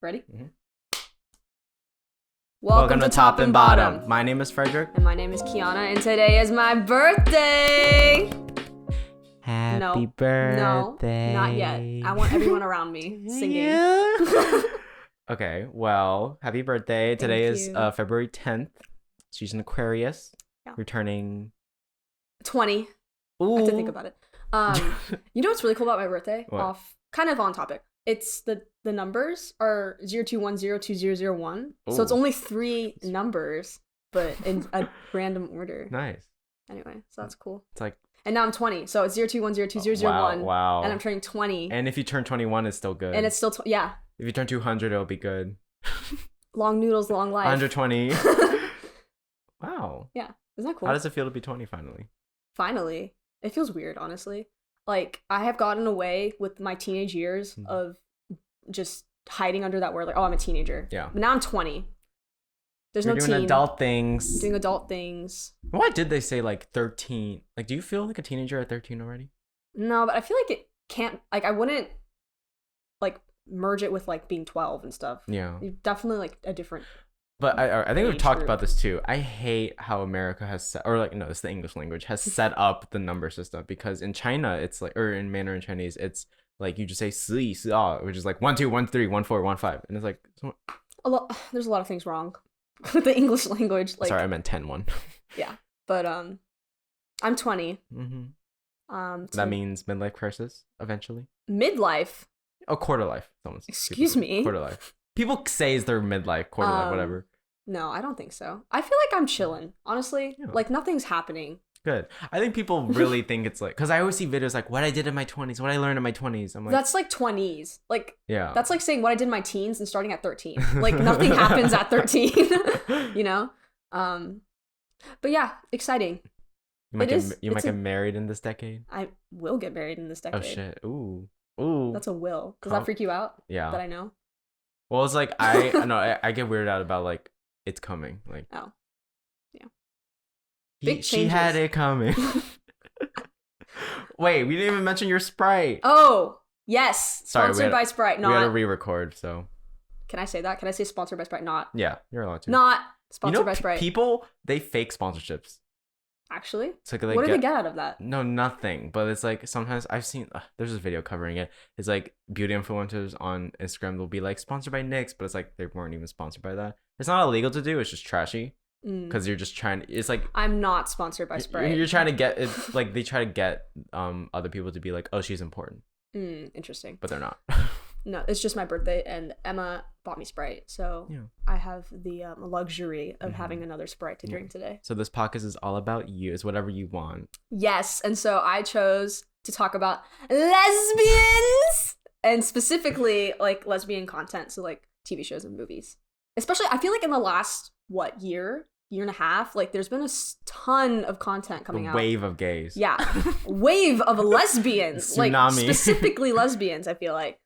Ready? Mm-hmm. Welcome to Top and Bottom. My name is Frederic. And my name is Kiana, and today is my birthday. Happy birthday. No, not yet. I want everyone around me singing. Yeah. Okay, well, happy birthday. Today is you. February 10th. She's an Aquarius, returning 20. Ooh. I have to think about it. You know what's really cool about my birthday? What? Kind of on topic. It's the numbers are 02102001. So it's Ooh. only 3 numbers, but in a random order. Nice. Anyway, so that's cool. It's like, And now I'm 20, so it's 02102001. wow. And I'm turning 20. And if you turn 21, it's still good. And it's still, yeah. If you turn 200, it'll be good. Long noodles, long life. 120. Wow. Yeah. Isn't that cool? How does it feel to be 20 finally? Finally. It feels weird, honestly. Like, I have gotten away with my teenage years of just hiding under that word, like, oh, I'm a teenager. Yeah. But now I'm 20. There's You're no doing teen. adult things. Doing adult things. Why did they say like 13? Like, do you feel like a teenager at 13 already? No, but I feel like it can't, like, I wouldn't, like, merge it with, like, being 12 and stuff. Yeah. You're definitely, like, a different. But I think we've age talked group. about this too. I hate how America has set, or like, no, it's the English language, has set up the number system, because in China, it's like, or in Mandarin Chinese, it's like you just say 十一, 12, which is like 1, 2, 1, 3, 1, 4, 1, 5. And it's like, There's a lot of things wrong with the English language. Like, sorry, I meant 10, 1. Yeah. But, I'm 20. Mm-hmm. So That means midlife crisis eventually. midlife. Oh, quarter life. Excuse me? Quarter life. People say it's their midlife, quarter life, whatever. No, I don't think so. I feel like I'm chilling, honestly. Yeah. Like, nothing's happening. Good. I think people really think it's like, because I always see videos like what I did in my 20s, what I learned in my 20s. I'm like, That's like 20s. Like, yeah. that's like saying what I did in my teens and starting at 13. Like, nothing happens at 13, you know? But yeah, exciting. You might get married in this decade. I will get married in this decade. Oh shit. Ooh. That's a will. Does that freak you out? Yeah. That I know? Well, it's like I get weirded out about like it's coming. Like, Oh. Yeah. she had changes. it coming. Wait, we didn't even mention your Sprite. Oh, yes. Sorry, Sponsored by Sprite. We had to Not. re-record, so Can I say that? Can I say sponsored by Sprite? Not. yeah, you're allowed to. Not sponsored by P- Sprite. people, they fake sponsorships. Actually? So What do they get out of that? No, nothing. But it's like sometimes I've seen there's this video covering it. It's like beauty influencers on Instagram. They'll be like sponsored by NYX, but it's like they weren't even sponsored by that. It's not illegal to do. It's just trashy because you're just trying. It's like I'm not sponsored by Sprite. you're trying to get it. Like they try to get other people to be like, oh, she's important, Interesting. but they're not. No, it's just my birthday, and Emma bought me Sprite, so Yeah. I have the luxury of having another Sprite to drink today. So this podcast is all about you. It's whatever you want. Yes, and so I chose to talk about lesbians, and specifically like lesbian content, so like TV shows and movies. Especially, I feel like in the last year and a half, like there's been a ton of content coming out. Wave of gays. Yeah, wave of lesbians, like Tsunami. specifically lesbians. I feel like,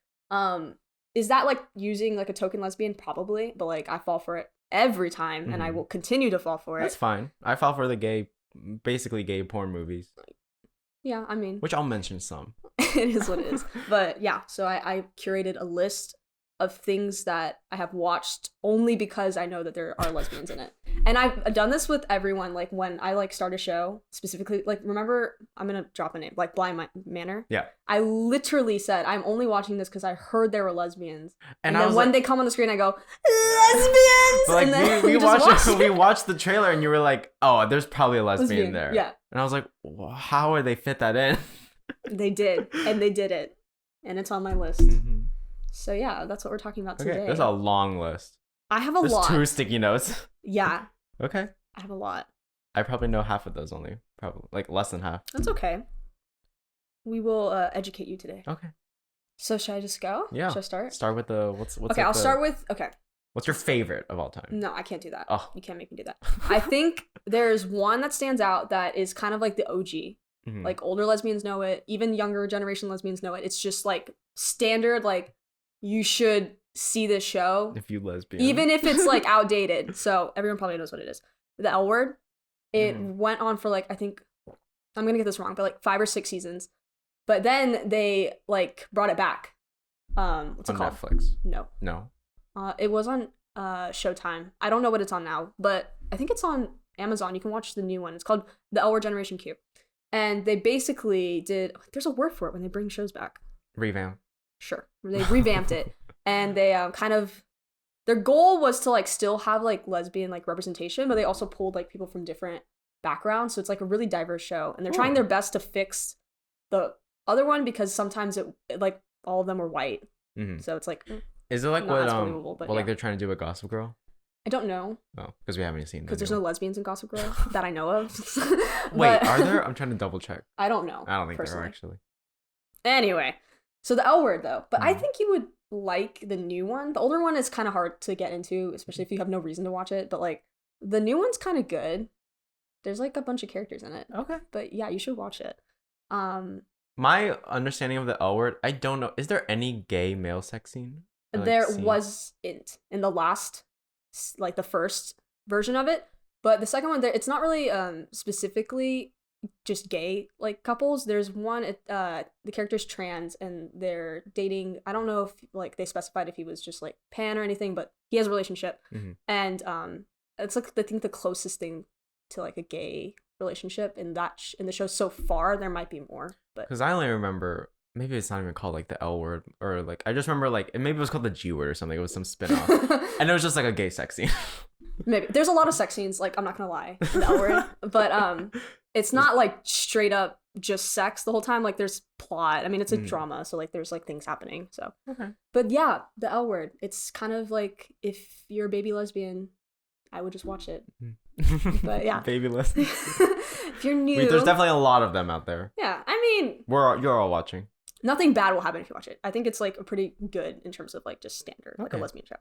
is that like using like a token lesbian? Probably, but like I fall for it every time, and I will continue to fall for it. That's fine. I fall for the basically gay porn movies, Yeah, I mean, which I'll mention some. it is what it is. But yeah, so I curated a list of things that I have watched only because I know that there are lesbians in it. And I've done this with everyone. Like when I like start a show, specifically, like remember, I'm gonna drop a name, like Blind Manor. Yeah. I literally said I'm only watching this because I heard there were lesbians. And then was when like, they come on the screen, I go lesbians. like, and then we just watched watch we it. watched the trailer and you were like, oh, there's probably a lesbian there. Yeah, And I was like, well, how would they fit that in? they did, and they did it, and it's on my list. Mm-hmm. So yeah, that's what we're talking about today. Okay, there's a long list. I have a There's lot. 2 sticky notes. Yeah, Okay. I have a lot. I probably know half of those only. Probably like less than half. That's okay. We will educate you today. Okay. So should I just go? Yeah. Should I start? Start with the what's Okay, like I'll start with What's your favorite of all time? No, I can't do that. Oh. You can't make me do that. I think there's one that stands out that is kind of like the OG. Mhm. Like older lesbians know it, even younger generation lesbians know it. It's just like standard, like you should see this show. If you lesbian. Even if it's like outdated. So everyone probably knows what it is. The L Word. It went on for like, I think, I'm gonna get this wrong, but like 5 or 6 seasons. But then they like brought it back. What's it on called? Netflix. No. No. It was on Showtime. I don't know what it's on now, but I think it's on Amazon. You can watch the new one. It's called The L Word Generation Q. And they basically did, there's a word for it when they bring shows back. Revamp. Sure. They revamped it. And they kind of, their goal was to like still have like lesbian like representation, but they also pulled like people from different backgrounds. So it's like a really diverse show. And they're trying their best to fix the other one because sometimes it like all of them were white. Mm-hmm. So it's like, is it like not what as believable, but like they're trying to do with Gossip Girl? I don't know. Oh, because we haven't seen. Because there's no lesbians in Gossip Girl that I know of. Wait, are there? I'm trying to double check. I don't know. I don't think personally. there are actually. Anyway, so the L Word though, but I think you would like the new one. The older one is kind of hard to get into, especially if you have no reason to watch it. But like the new one's kind of good. There's like a bunch of characters in it. Okay. But yeah, you should watch it. My understanding of the L Word, I don't know. Is there any gay male sex scene? There wasn't in the last, like the first version of it, but the second one, it's not really specifically just gay like couples. There's one, the character's trans and they're dating. I don't know if like they specified if he was just like pan or anything, but he has a relationship, and it's like I think the closest thing to like a gay relationship in that in the show so far. There might be more, but because I only remember. Maybe it's not even called like the L Word or like I just remember like maybe it was called the G Word or something. It was some spin-off. And it was just like a gay sex scene. Maybe there's a lot of sex scenes, like I'm not gonna lie, in the L Word, but it's not like straight up just sex the whole time. Like there's plot. I mean, it's a drama, so like there's like things happening. So but yeah, the L Word, it's kind of like if you're a baby lesbian, I would just watch it. But yeah, baby lesbian. If you're new, there's definitely a lot of them out there. Yeah, I mean, you're all watching. Nothing bad will happen if you watch it. I think it's like a pretty good in terms of like just standard, like a lesbian show.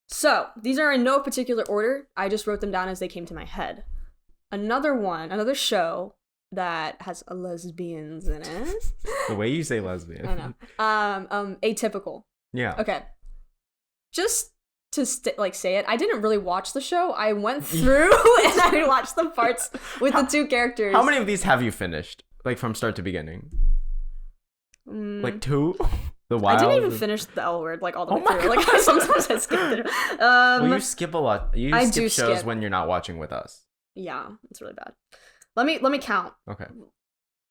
So these are in no particular order. I just wrote them down as they came to my head. Another show that has lesbians in it. The way you say lesbian. I know. Atypical. Yeah. Okay. Just to say it, I didn't really watch the show. I went through and I watched the parts with the two characters. How many of these have you finished? Like from start to beginning? Like 2? The Wild? I didn't even finish the L Word like all the way through. Like sometimes I skip it. Well, you skip a lot. I skip shows when you're not watching with us. Yeah, it's really bad. Let me count. Okay.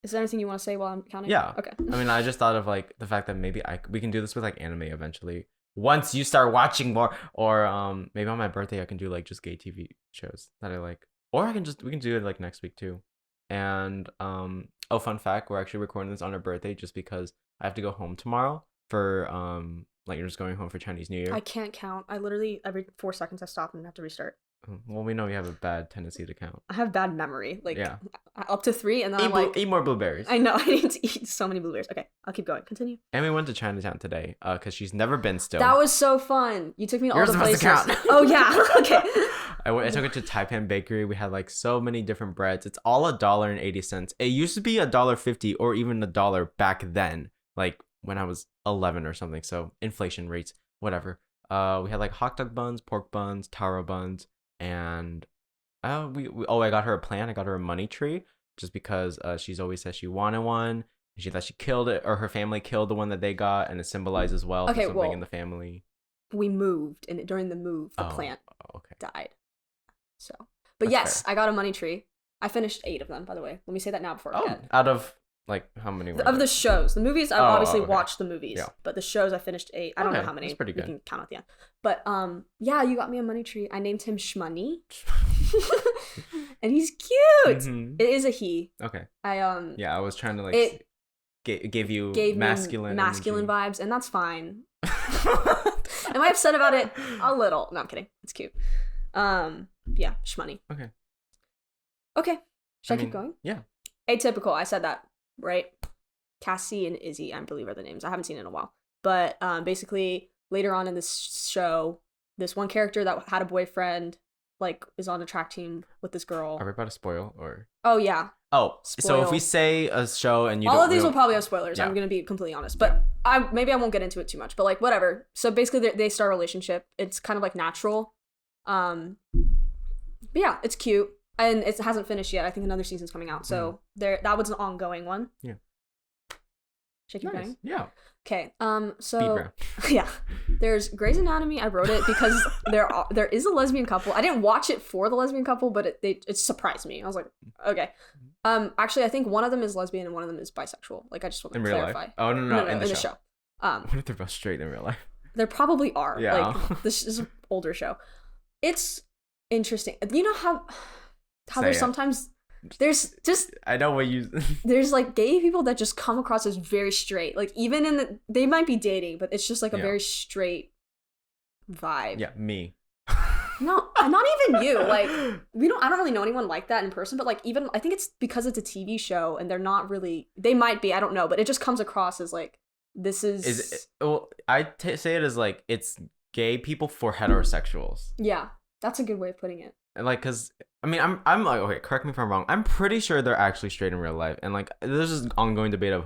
Is there anything you want to say while I'm counting? Yeah. Okay. I mean, I just thought of like the fact that maybe we can do this with like anime eventually. Once you start watching more, or maybe on my birthday I can do like just gay TV shows that I like, or we can do it like next week too. And fun fact, we're actually recording this on her birthday just because I have to go home tomorrow for like you're just going home for Chinese New Year. I can't count. I literally every 4 seconds I stop and have to restart. Well, we know you have a bad tendency to count. I have bad memory. Like up to 3 and then eat more blueberries. I know, I need to eat so many blueberries. Okay, I'll keep going. Continue. And we went to Chinatown today because she's never been still. That was so fun. You took me to all the places. To count. Oh yeah. Okay. I took it to Taipan Bakery. We had like so many different breads. It's all $1.80. It used to be $1.50 or even $1 back then, like when I was 11 or something. So inflation rates, whatever. We had like hot dog buns, pork buns, taro buns, and I got her a plant. I got her a money tree just because she's always said she wanted one. She thought she killed it, or her family killed the one that they got, and it symbolizes wealth or something in the family. We moved, and during the move, the plant died. So, but That's yes, fair. I got a money tree. I finished 8 of them, by the way. Let me say that now before I forget. Out of like how many? Of the shows, the movies. I've obviously watched the movies, but the shows I finished 8. I don't know how many. That's pretty good. We can count at the end. But yeah, you got me a money tree. I named him Shmoney, and he's cute. Mm-hmm. It is a he. Okay. I was trying to like gave masculine vibes, and that's fine. Am I upset about it? A little. No, I'm kidding. It's cute. Yeah, Shmoney. Okay. Should I keep going? Yeah. Atypical. I said that, right? Cassie and Izzy, I believe, are the names. I haven't seen it in a while. But basically, later on in this show, this one character that had a boyfriend, like, is on a track team with this girl. Are we about to spoil, or? Oh, yeah. Oh, Spoil. So if we say a show and you all of these will probably have spoilers. Yeah. I'm going to be completely honest. But maybe I won't get into it too much. But, like, whatever. So basically, they start a relationship. It's kind of, like, natural. But yeah, it's cute. And it hasn't finished yet. I think another season's coming out. So that was an ongoing one. Yeah. Should I keep going? Yeah. Okay. Speed So round. yeah, there's Grey's Anatomy. I wrote it because there is a lesbian couple. I didn't watch it for the lesbian couple, but it surprised me. I was like, okay. Actually, I think one of them is lesbian and one of them is bisexual. Like, I just want to clarify. Life? Oh no, in the show. What if they're both straight in real life? There probably are. Yeah. Like, this is an older show. It's interesting. You know how there's sometimes there's just I know what you there's like gay people that just come across as very straight. Like, even they might be dating, but it's just like a very straight vibe. Yeah, me. No, not even you. Like, I don't really know anyone like that in person, but like, even I think it's because it's a TV show and they're not really, they might be, I don't know, but it just comes across as like, this is well, say it as like, it's gay people for heterosexuals. Yeah, that's a good way of putting it. And like, cause I mean, I'm like, okay, correct me if I'm wrong. I'm pretty sure they're actually straight in real life. And like, there's this ongoing debate of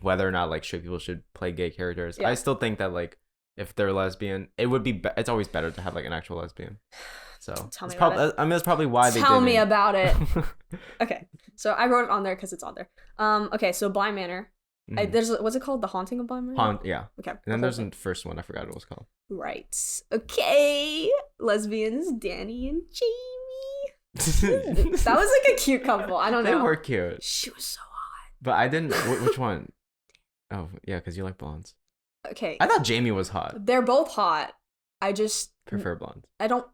whether or not like straight people should play gay characters. Yeah. I still think that like, if they're lesbian, it would be it's always better to have like an actual lesbian. So tell me about it. I mean, that's probably why they tell me about it. Okay, so I wrote it on there because it's on there. Okay, so Bly Manor. There's what's it called? The Haunting of Bly Manor. Yeah. Okay. And then there's the first one. I forgot what it was called. Right. Okay. Lesbians, Danny and Jamie. That was like a cute couple. I don't know. They were cute. She was so hot. But I didn't. Which one? Oh yeah, because you like blondes. Okay. I thought Jamie was hot. They're both hot. I just prefer blondes. I don't.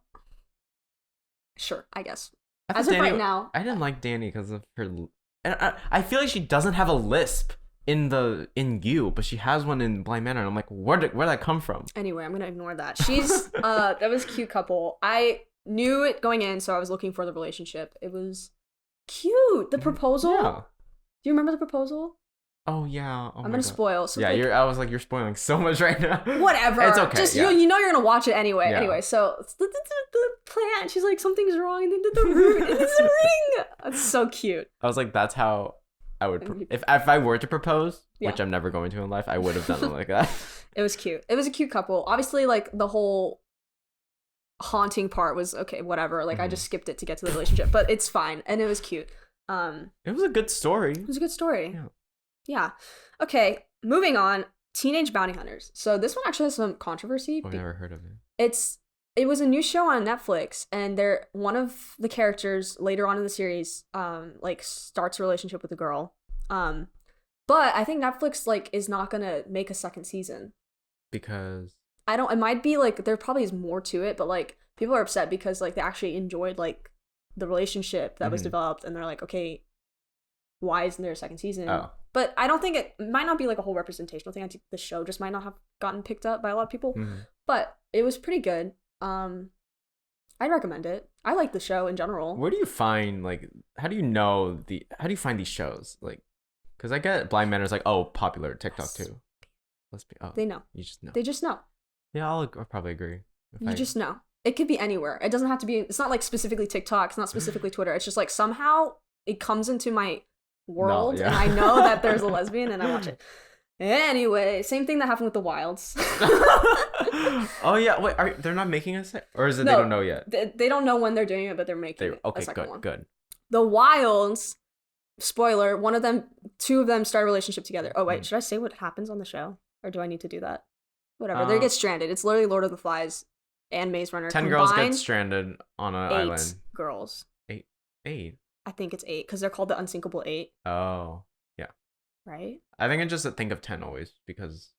Sure, I guess. As of right now, I didn't like Danny because of her. And I feel like she doesn't have a lisp in You, but she has one in Bly Manor. And I'm like, where'd that come from? Anyway, I'm gonna ignore that. She's that was a cute couple. I knew it going in, so I was looking for the relationship. It was cute. The proposal. Yeah. Do you remember the proposal? Oh yeah. Oh, I'm gonna spoil. So yeah, like, I was like, you're spoiling so much right now. Whatever. It's okay. Just you know you're gonna watch it anyway. Yeah. Anyway, so the plant. She's like, something's wrong, and then the root. And it's a ring. That's so cute. I was like, that's how I would if I were to propose, which I'm never going to in life. I would have done it like that. It was cute. It was a cute couple. Obviously, like the whole haunting part was okay. Whatever. Like I just skipped it to get to the relationship, but it's fine, and it was cute. It was a good story. It was a good story. Yeah. Okay, moving on. Teenage Bounty Hunters. So this one actually has some controversy. I never heard of it. It was a new show on Netflix, and one of the characters later on in the series like starts a relationship with a girl. But I think Netflix like is not gonna make a second season. Because it might be like there probably is more to it, but like people are upset because like they actually enjoyed like the relationship that was developed, and they're like, okay, why isn't there a second season? Oh. But I don't think it might not be like a whole representational thing. I think the show just might not have gotten picked up by a lot of people. But it was pretty good. I'd recommend it. I like the show in general. Where do you find like how do you find these shows? Like, because I get Bly Manor is like, oh, popular TikTok too. They know. You just know. They just know. Yeah, I'll probably agree. You just know. It could be anywhere. It doesn't have to be. It's not like specifically TikTok. It's not specifically Twitter. It's just like somehow it comes into my world and I know that there's a lesbian and I watch it. Anyway, same thing that happened with The Wilds. Oh yeah, wait, they're not making a or is it they don't know yet? They don't know when they're doing it, but they're making a second one. Good. The Wilds, spoiler, two of them start a relationship together. Oh wait, should I say what happens on the show? Or do I need to do that? Whatever, they get stranded. It's literally Lord of the Flies and Maze Runner 10 girls get stranded on an island. 8 girls. 8? I think it's 8 because they're called the Unsinkable 8. Oh, yeah. Right? I think I just think of 10 always because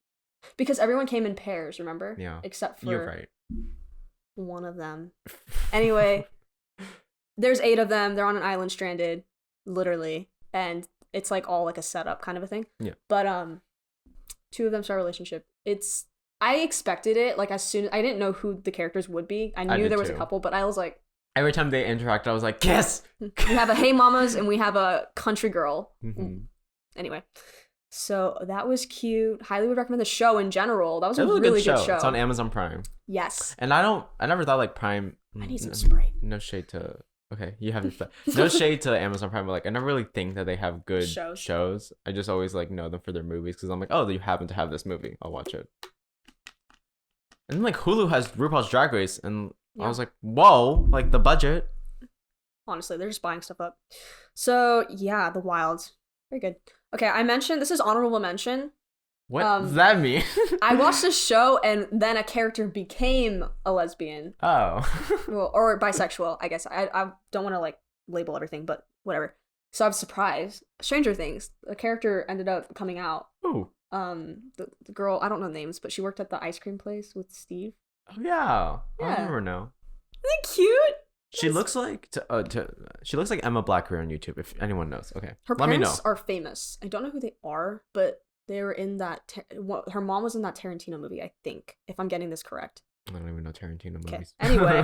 everyone came in pairs, remember? Yeah. Except for you're right. One of them. Anyway, there's 8 of them. They're on an island stranded, literally, and it's like all like a setup kind of a thing. Yeah. But 2 of them start a relationship. I expected it like as soon as I didn't know who the characters would be. I knew there was a couple, but I was like, every time they interact, I was like, kiss. We have a Hey Mamas and we have a country girl. Anyway, so that was cute. Highly would recommend the show in general. That was a really good show. It's on Amazon Prime. Yes. And I never thought like Prime. I need some Sprite. No shade to. Okay, you have your no shade to Amazon Prime, but like I never really think that they have good shows. I just always like know them for their movies because I'm like, oh, you happen to have this movie, I'll watch it. And then like Hulu has RuPaul's Drag Race, and I was like, whoa, like the budget. Honestly, they're just buying stuff up. So yeah, The Wilds, very good. Okay, I mentioned this is honorable mention. What does that mean? I watched a show and then a character became a lesbian. Oh. Well, or bisexual, I guess. I don't want to like label everything, but whatever. So I was surprised. Stranger Things, the character ended up coming out. Ooh. The girl, I don't know names, but she worked at the ice cream place with Steve. Oh yeah. Yeah. I remember now. Isn't it cute? She looks like she looks like Emma Blackberry on YouTube. If anyone knows, okay. Her Let me know. parents are famous. I don't know who they are, but they were in that. Her mom was in that Tarantino movie, I think. If I'm getting this correct. I don't even know Tarantino movies. Anyway,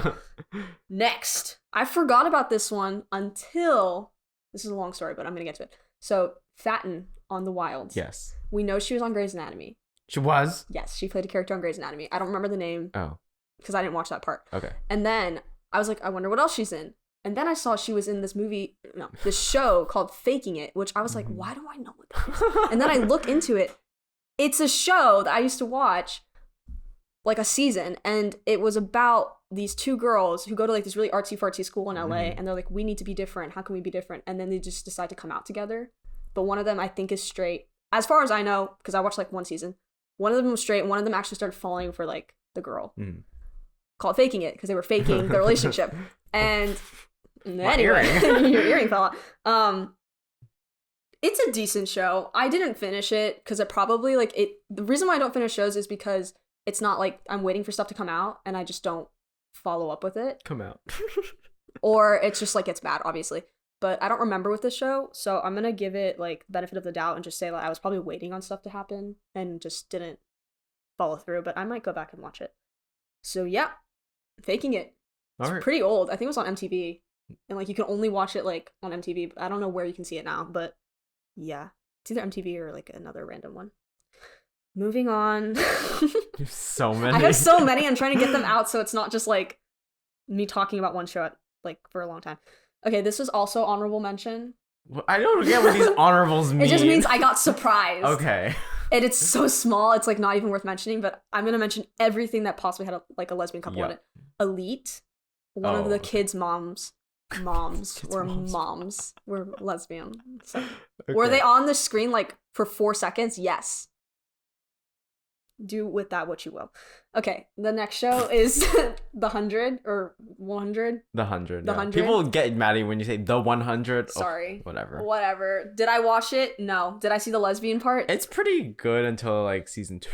next, I forgot about this one until this is a long story, but I'm gonna get to it. So Fatten on The Wilds. Yes. We know she was on Grey's Anatomy. She was. Yes, she played a character on Grey's Anatomy. I don't remember the name. Oh. Because I didn't watch that part. Okay. And then I was like, I wonder what else she's in. And then I saw she was in this show called Faking It, which I was like, why do I know what that is? And then I look into it. It's a show that I used to watch, like a season, and it was about these two girls who go to like this really artsy-fartsy school in LA, and they're like, we need to be different. How can we be different? And then they just decide to come out together. But one of them, I think, is straight. As far as I know, because I watched like one season, one of them was straight, and one of them actually started falling for like the girl. Called Faking It, because they were faking their relationship. And anyway, your earring fell out. It's a decent show. I didn't finish it because it probably the reason why I don't finish shows is because it's not like I'm waiting for stuff to come out and I just don't follow up with it. Come out. Or it's just like it's bad, obviously. But I don't remember with this show, so I'm gonna give it like benefit of the doubt and just say like I was probably waiting on stuff to happen and just didn't follow through, but I might go back and watch it. So yeah, Faking It. It's pretty old. I think it was on MTV. And like you can only watch it like on MTV. I don't know where you can see it now, but yeah. It's either MTV or like another random one. Moving on. So many. I have so many. I'm trying to get them out so it's not just like me talking about one show for a long time. Okay, this was also honorable mention. I don't get what these honorables mean. It just means I got surprised. Okay. And it's so small, it's like not even worth mentioning, but I'm going to mention everything that possibly had a lesbian couple in it. Elite, one of the kids' moms were lesbian. So. Okay. Were they on the screen like for 4 seconds? Yes. Do with that what you will. Okay, the next show is The 100 or 100. The 100. The 100. People get mad at you when you say The 100. Sorry. Oh, whatever. Did I watch it? No. Did I see the lesbian part? It's pretty good until like season 2.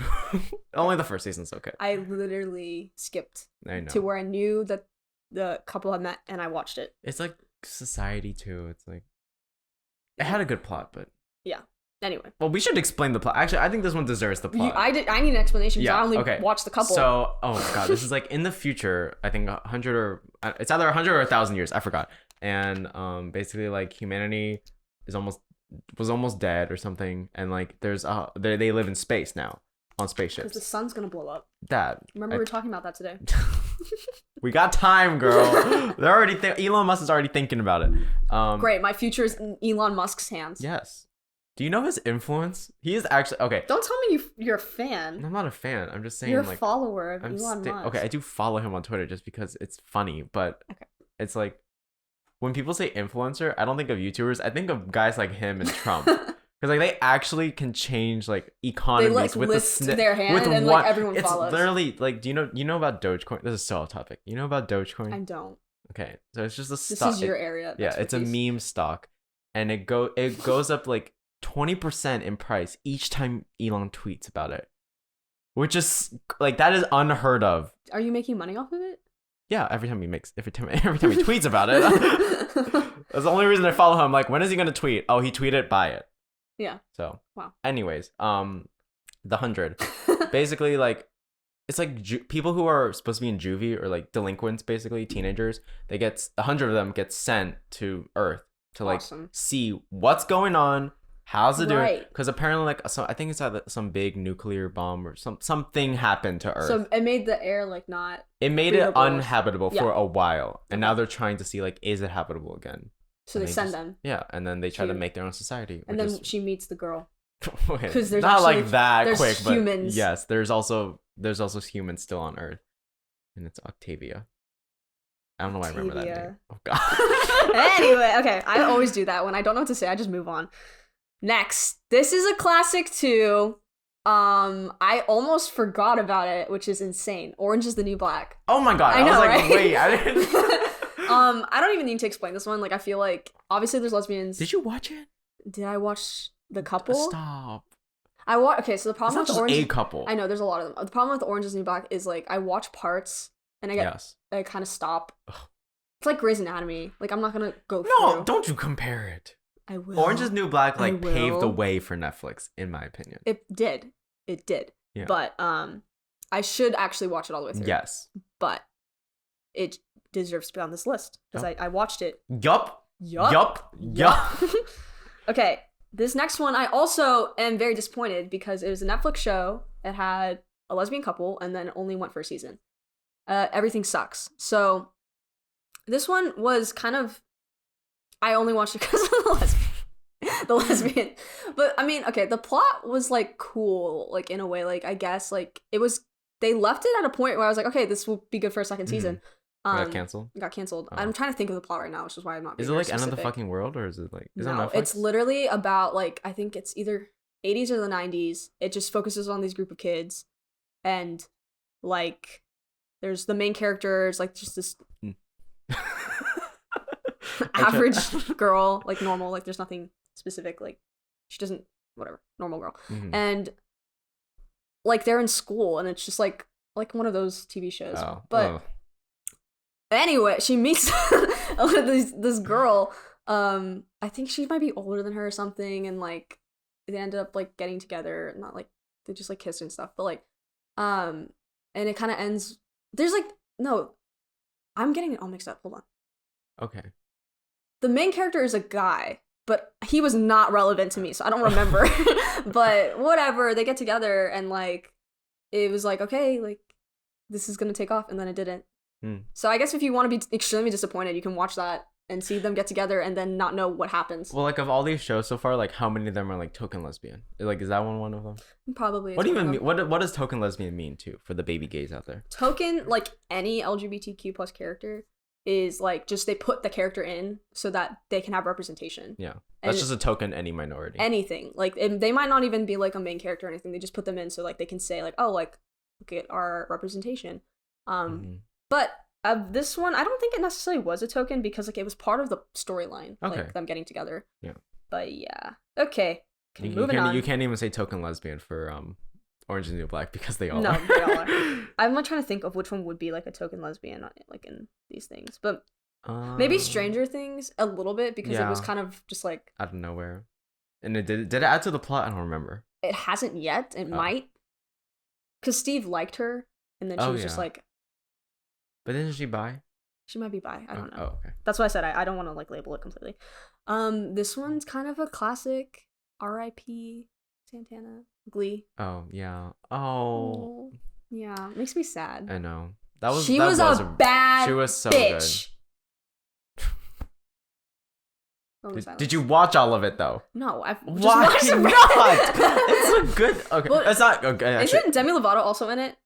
Only the first season's okay. I literally skipped to where I knew that the couple had met and I watched it. It's like Society too. It's like it had a good plot, but yeah. Anyway. Well, we should explain the plot. Actually, I think this one deserves the plot. I need an explanation because I only watched the couple. So, oh god, this is like in the future. I think 100 or it's either 100 or 1,000 years. I forgot. And basically like humanity was almost dead or something. And like there's they live in space now on spaceships. Because the sun's gonna blow up. Remember we were talking about that today. We got time, girl. They're already Elon Musk is already thinking about it. Great, my future is in Elon Musk's hands. Yes. Do you know his influence? He is actually okay. Don't tell me you're a fan. I'm not a fan. I'm just saying you're a follower of Elon Musk. Okay, I do follow him on Twitter just because it's funny, but it's like when people say influencer, I don't think of YouTubers. I think of guys like him and Trump. Because like they actually can change like economies they, like, with list their hand and like everyone follows. It's literally like do you know about Dogecoin? This is so off topic. You know about Dogecoin? I don't. Okay, so it's just a stock. This is your area. Yeah, it's a meme stock, and it goes up like 20% in price each time Elon tweets about it, which is like that is unheard of. Are you making money off of it? Yeah, every time he tweets about it. That's the only reason I follow him. Like, when is he gonna tweet? Oh, he tweeted, buy it. Yeah. So wow. Anyways, The 100, basically like it's like people who are supposed to be in juvie or like delinquents, basically teenagers. 100 of them get sent to Earth to like see what's going on. How's it doing? Because apparently, like, I think it's either some big nuclear bomb or something happened to Earth. So it made the air like not. It made it uninhabitable for a while, and now they're trying to see like, is it habitable again? So they send them. Yeah, and then they try to make their own society. And then she meets the girl. Because there's not like that quick, but humans. Yes, there's also humans still on Earth, and it's Octavia. I don't know why I remember that name. Oh god. Anyway, okay, I always do that when I don't know what to say. I just move on. Next, this is a classic too. I almost forgot about it, which is insane. Orange is the New Black. Oh my god! I know, was like, right? wait, I didn't. I don't even need to explain this one. Like, I feel like obviously there's lesbians. Did you watch it? Did I watch the couple? Stop. Okay, so the problem with just Orange, a couple. I know there's a lot of them. The problem with Orange is the New Black is like I watch parts and I kind of stop. Ugh. It's like Grey's Anatomy. Like I'm not gonna go. No, don't you compare it. I will. Orange is New Black like paved the way for Netflix, in my opinion. It did. Yeah. But I should actually watch it all the way through. Yes. But it deserves to be on this list because I watched it. Yup. Okay, this next one I also am very disappointed because it was a Netflix show. It had a lesbian couple and then only went for a season. Everything Sucks. So this one was kind of, I only watched it because of the lesbian. But I mean, okay, the plot was like cool, like in a way, like I guess like they left it at a point where I was like, okay, this will be good for a second season. Got canceled? Got canceled. Oh. I'm trying to think of the plot right now, which is why I'm not being Is it like specific. End of the Fucking World, or is it like, is it No, Netflix? it's literally about like, I think it's either 80s or the 90s. It just focuses on these group of kids. And like, there's the main characters, like just this average girl, like normal, like there's nothing specific, like she doesn't, whatever, normal girl. And like they're in school and it's just like one of those TV shows. Anyway, she meets this girl. I think she might be older than her or something, and like they ended up like getting together, not like they just like kissed and stuff, but like and it kind of ends. There's like no, I'm getting it all mixed up. Hold on. Okay. The main character is a guy, but he was not relevant to me, so I don't remember. But whatever, they get together and like it was like okay, like this is gonna take off, and then it didn't. So I guess if you want to be extremely disappointed, you can watch that and see them get together and then not know what happens. Well, like of all these shows so far, like how many of them are like token lesbian? Like, is that one of them? Probably. What do you even mean? What does token lesbian mean too for the baby gays out there? Token, like any LGBTQ plus character, is like just they put the character in so that they can have representation. Yeah, that's just a token any minority. Anything like they might not even be like a main character or anything. They just put them in so like they can say like, oh, like look at our representation. But this one, I don't think it necessarily was a token because like it was part of the storyline, like them getting together. Yeah. But yeah, okay. Moving on. You can't even say token lesbian for Orange is the New Black because they all no, are. they all are. I'm not trying to think of which one would be like a token lesbian, like in these things, but maybe Stranger Things a little bit because it was kind of just like out of nowhere. And it did it add to the plot? I don't remember. It hasn't yet. It might, because Steve liked her, and then she was just like. But isn't she bi? She might be bi. I don't know. Oh, okay. That's why I said I don't want to like label it completely. This one's kind of a classic. R.I.P. Santana. Glee. Oh yeah. Oh. Yeah. Makes me sad. I know. She was a bad. She was so bitch. Good. Did you watch all of it though? No, I've just Why watched not? It's a good. Okay, well, it's not okay. Actually, isn't Demi Lovato also in it?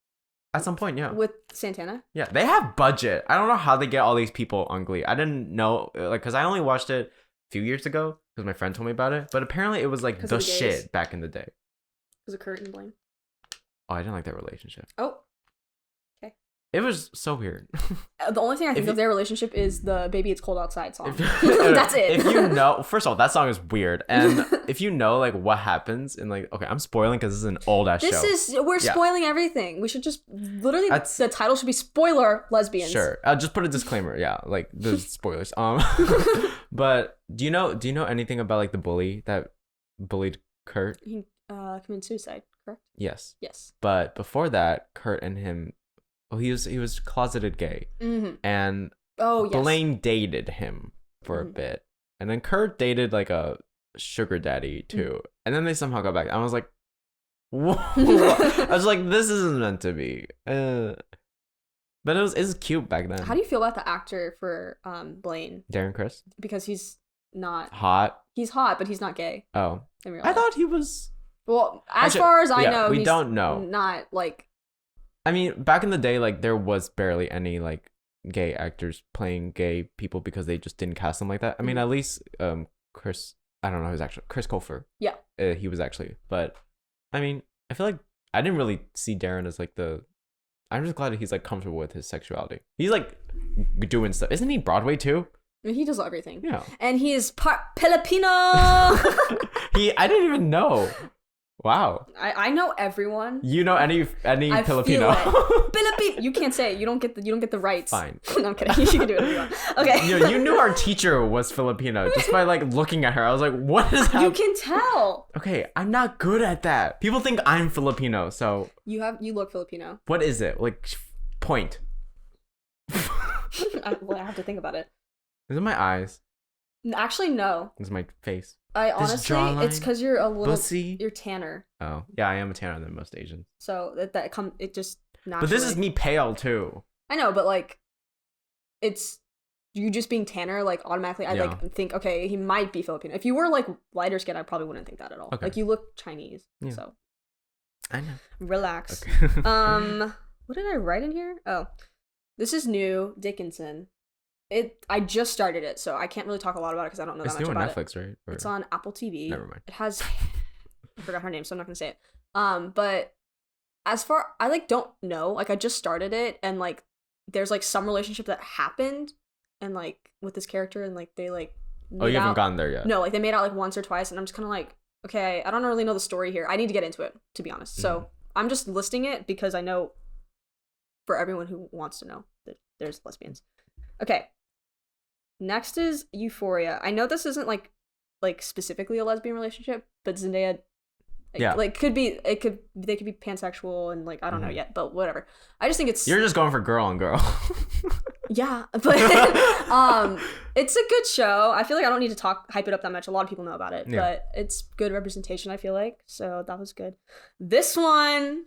At some point, yeah. With Santana? Yeah, they have budget. I don't know how they get all these people on Glee. I didn't know, like, because I only watched it a few years ago because my friend told me about it. But apparently it was, like, the shit back in the day. Was it Kurt and Blaine? Oh, I didn't like their relationship. Oh. Okay. It was so weird. The only thing I think of their relationship is the Baby It's Cold Outside song. That's it. If you know, first of all, that song is weird. And if you know, like, what happens in, like, okay, I'm spoiling because this is an old-ass show. We're spoiling everything. We should just, literally, the title should be Spoiler Lesbians. Sure. I'll just put a disclaimer. Yeah, like, there's spoilers. But do you know anything about, like, the bully that bullied Kurt? He committed suicide, correct? Yes. Yes. But before that, Kurt and him, well, he was closeted gay, and Blaine dated him for a bit, and then Kurt dated like a sugar daddy too, and then they somehow got back. I was like, whoa. I was like, this isn't meant to be. But it was cute back then. How do you feel about the actor for Blaine? Darren Criss? Because he's not hot. He's hot, but he's not gay. Oh, I thought he was. Well, as far as I know, we don't know. Not like. I mean, back in the day, like there was barely any like gay actors playing gay people because they just didn't cast them like that. I mean, at least Chris, I don't know his actual Chris Colfer. Yeah. He was actually, but I mean, I feel like I didn't really see Darren as like the. I'm just glad that he's like comfortable with his sexuality. He's like doing stuff. Isn't he Broadway too? I mean, he does everything. Yeah. And he is part Filipino. I didn't even know. Wow. I know everyone. You know any I Filipino? Filipino. You can't say it. You don't get the rights. Fine. No, I'm kidding. You can do whatever you want. Okay. You knew our teacher was Filipino just by like looking at her. I was like, what is happening? You can tell. Okay, I'm not good at that. People think I'm Filipino, so you look Filipino. What is it? Like point. I have to think about it. Is it my eyes? Actually, no. Is it my face? Honestly, it's because you're a little. Bussy? You're tanner. Oh yeah, I am a tanner than most Asians. So it just naturally. But this is me pale too. I know, but like, it's you just being tanner. Like automatically, I like think, okay, he might be Filipino. If you were like lighter skin, I probably wouldn't think that at all. Okay. Like you look Chinese. Yeah. So I know. Relax. Okay. What did I write in here? Oh, this is new, Dickinson. I just started it, so I can't really talk a lot about it because I don't know that much about it. It's new on Netflix, right? Or... It's on Apple TV. Never mind. It has I forgot her name, so I'm not gonna say it. But as far I like don't know, like I just started it, and like there's like some relationship that happened, and like with this character, and like they like. Oh, you haven't gotten there yet. No, like they made out like once or twice, and I'm just kind of like, okay, I don't really know the story here. I need to get into it, to be honest. So I'm just listing it because I know for everyone who wants to know that there's lesbians. Okay. Next is Euphoria. I know this isn't like specifically a lesbian relationship, but Zendaya they could be pansexual and like I don't know yet, but whatever. I just think you're just going for girl on girl. Yeah, but it's a good show. I feel like I don't need to hype it up that much. A lot of people know about it, but it's good representation, I feel like. So that was good. This one,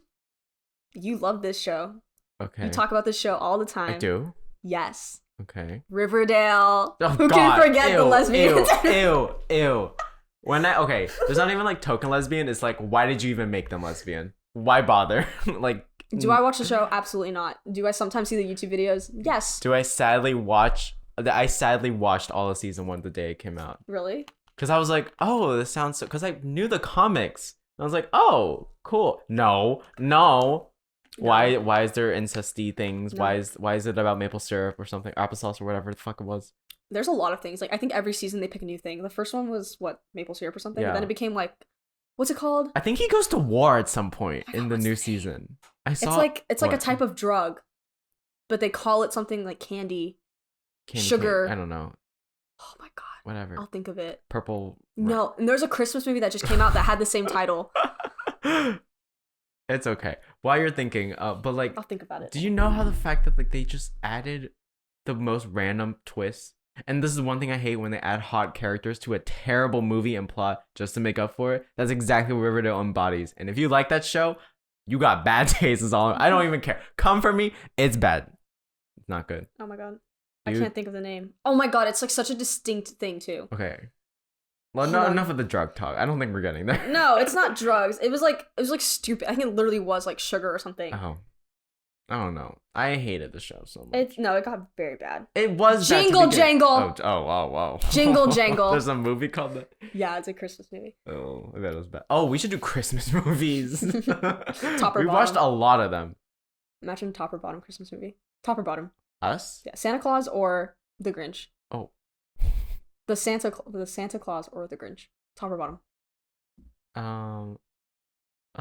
you love this show. Okay. You talk about this show all the time. I do? Yes. Okay. Riverdale. Oh, who can forget the lesbians? Ew. There's not even like token lesbian. It's like, why did you even make them lesbian? Why bother? Like, do I watch the show? Absolutely not. Do I sometimes see the YouTube videos? Yes. Do I sadly watched all of season 1 the day it came out. Really? Because I was like, oh, this sounds so. Because I knew the comics. I was like, oh, cool. No. Why is there incesty things? No. Why is it about maple syrup or something? Applesauce or whatever the fuck it was. There's a lot of things. Like I think every season they pick a new thing. The first one was maple syrup or something. Yeah. Then it became like, what's it called? I think he goes to war at some point in the new season. It's like a type of drug, but they call it something like candy sugar. I don't know. Oh my god. Whatever. I'll think of it. Purple. No, and there's a Christmas movie that just came out that had the same title. It's okay. While you're thinking, but like, I'll think about it. Do you know how the fact that like they just added the most random twists? And this is one thing I hate when they add hot characters to a terrible movie and plot just to make up for it. That's exactly what Riverdale embodies. And if you like that show, you got bad taste. Is all. I don't even care. Come for me. It's bad. It's not good. Oh my god. I can't think of the name. Oh my god, it's like such a distinct thing too. Okay. Well, no, enough of the drug talk. I don't think we're getting there. No, it's not drugs. It was like stupid. I think it literally was like sugar or something. Oh. I don't know. I hated the show so much. It got very bad. It was Jingle Jangle. Oh. Jingle Jangle. There's a movie called that. Yeah, it's a Christmas movie. Oh, I bet it was bad. Oh, we should do Christmas movies. Top or we bottom. watched a lot of them. Imagine top or bottom Christmas movie. Top or bottom. Us? Yeah, Santa Claus or the Grinch. Oh. The Santa Claus or the Grinch. Top or bottom. I'll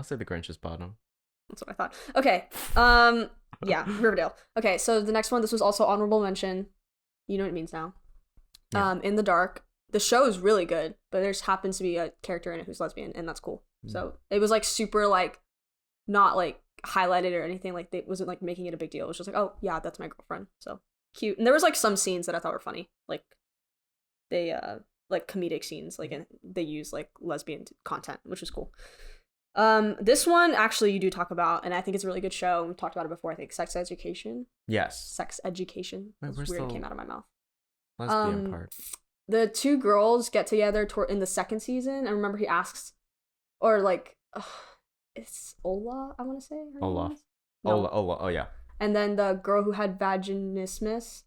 say the Grinch is bottom. That's what I thought. Okay. Yeah, Riverdale. Okay, so the next one, this was also honorable mention. You know what it means now. Yeah. In the Dark. The show is really good, but there just happens to be a character in it who's lesbian, and that's cool. So it was like super like not like highlighted or anything. Like they wasn't like making it a big deal. It was just like, oh yeah, that's my girlfriend. So cute. And there was like some scenes that I thought were funny. Like they like comedic scenes, like and they use like lesbian content, which was cool. This one actually you do talk about, and I think it's a really good show. We talked about it before. I think Sex Education. Yes. Sex Education. It was weird. It came out of my mouth. Lesbian part. The two girls get together in the second season, and remember he asks, or like, it's Ola. I want to say. Ola. No. Ola. Oh yeah. And then the girl who had vaginismus.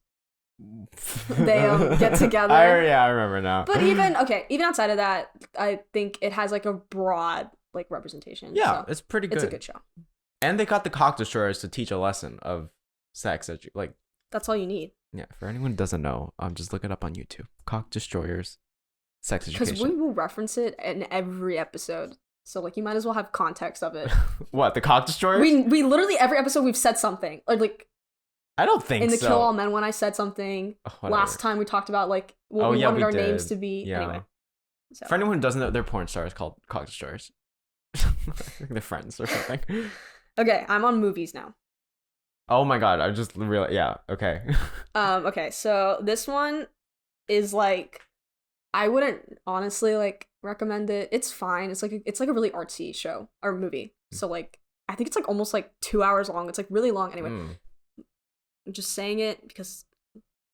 They get together. I remember now. But even outside of that, I think it has like a broad like representation. Yeah, so it's pretty good. It's a good show. And they got the cock destroyers to teach a lesson of sex. Like, that's all you need. Yeah, for anyone who doesn't know, just look it up on YouTube. Cock destroyers, sex education. Because we will reference it in every episode. So like you might as well have context of it. What, the cock destroyers? We literally every episode we've said something. Like I don't think so. In the Kill All Men one I said something. Last time we talked about like what we wanted our names to be. Yeah. Anyway. So. For anyone who doesn't know, they're porn stars called cock destroyers. They're friends or something. Okay, I'm on movies now. Oh my god, I just realized. Yeah, okay. Okay, so this one is like I wouldn't honestly like recommend it. It's fine. It's like a really artsy show or movie. So like I think it's like almost like 2 hours long. It's like really long anyway. I'm just saying it because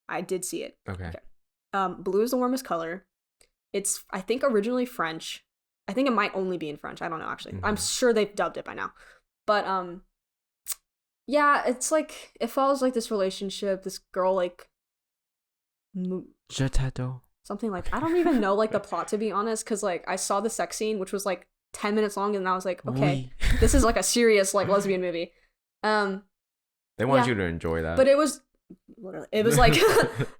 I did see it. Okay. Blue is the warmest color. It's I think originally French. I think it might only be in French. I don't know actually. I'm sure they've dubbed it by now. But yeah, it's like it follows like this relationship, this girl like something like I don't even know like the plot to be honest, because like I saw the sex scene which was like 10 minutes long and I was like, okay, this is like a serious like lesbian movie. They wanted you to enjoy that. But it was like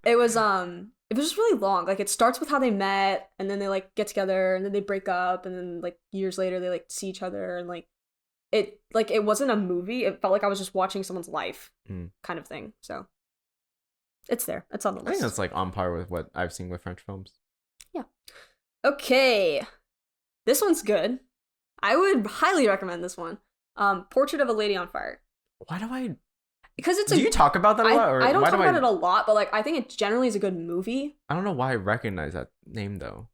it was just really long. Like it starts with how they met and then they like get together and then they break up and then like years later they like see each other and like it wasn't a movie. It felt like I was just watching someone's life kind of thing. So it's there. It's on the list. I think that's like on par with what I've seen with French films. Yeah. Okay. This one's good. I would highly recommend this one. Portrait of a Lady on Fire. Why do I... Because it's Do you talk about that a lot? Or I don't talk about it a lot, but like I think it generally is a good movie. I don't know why I recognize that name though.